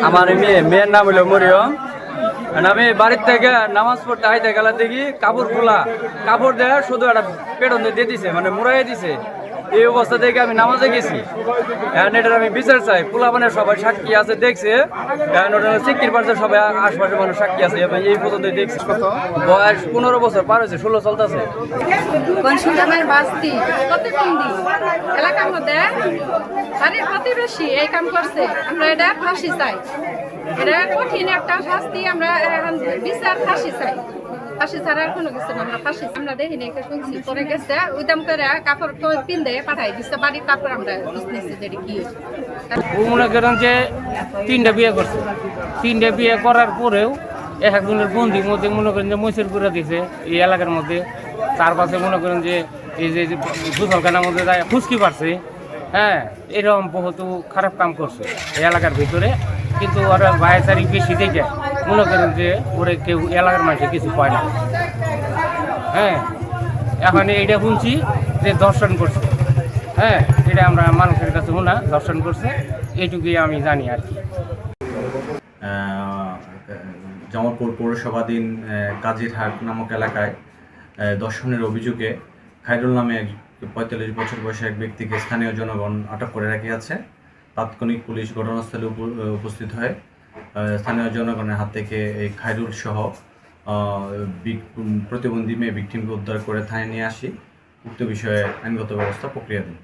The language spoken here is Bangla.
আমার মেয়ের নাম হলো মরিয়ম। আমি বাড়ির থেকে নামাজ পড়তে হাইতে গেলা দেখি কাপড় খোলা, কাপড় দেয় শুধু একটা পেটন দিয়ে দিছে, মানে মুড়াই দিছে। এই অবস্থা থেকে আমি নামাজে গেছি। এটার আমি বিচার চাই। পোলা মানে সবাই সাক্ষী আছে, দেখছে। সিকির পাশে সবাই আশপাশের মানুষ সাক্ষী আছে। এই পর্যন্ত দেখছি। বয়স 15 বছর পার হয়েছে, 16 চলতেছে। এলাকার মধ্যে বাড়ির প্রতিবেশী এই কাম করছে, আমরা এটা ফাঁসি চাই। এটা কঠিন একটা শাস্তি, আমরা বিচার ফাঁসি চাই। ফাঁসি ছাড়ার কোনো কিছু না, আমরা ফাঁসি আমরা দেখিনি, শুনছি পরে গেছে উদাম করে কাপড় পিন্ধে পাঠাই দিচ্ছে বাড়ির কাপড়। আমরা বুঝতেছি যে কি মনে করেন যে 3টা বিয়ে করছে, 3টা বিয়ে করার পরেও একজনের বন্দির মধ্যে মনে করেন যে মৈসুর করে দিয়েছে এই এলাকার মধ্যে। তার পাশে মনে করেন যে এই যে দুধলখানার মধ্যে যায় ফুসকি পারছে। হ্যাঁ, এরকম বহুত খারাপ কাম করছে এই এলাকার ভিতরে। কিন্তু ওরা ভাইচারি বেশি দেখে মনে করেন যে ওরে কেউ এলাকার মানুষে কিছু পায় না। হ্যাঁ, এখন এইটা শুনছি যে দর্শন করছে। হ্যাঁ, এটা আমরা মানুষের কাছে শোনা দর্শন করছে, এইটুকুই আমি জানি আর কি। জামালপুর পৌরসভাধীন কাজিরহাট নামক এলাকায় দর্শনের অভিযোগে খায়রুল নামে 45 বছর বয়সী এক ব্যক্তিকে স্থানীয় জনগণ আটক করে রাখিয়াছে। তাৎক্ষণিক পুলিশ ঘটনাস্থলে উপস্থিত হয়। স্থানীয় জনগণের হাত থেকে এই খায়রুল সহ প্রতিবন্ধী মেয়ে ভিকটিমকে উদ্ধার করে থানায় নিয়ে আসি। উক্ত বিষয়ে আইনগত ব্যবস্থা প্রক্রিয়াধীন।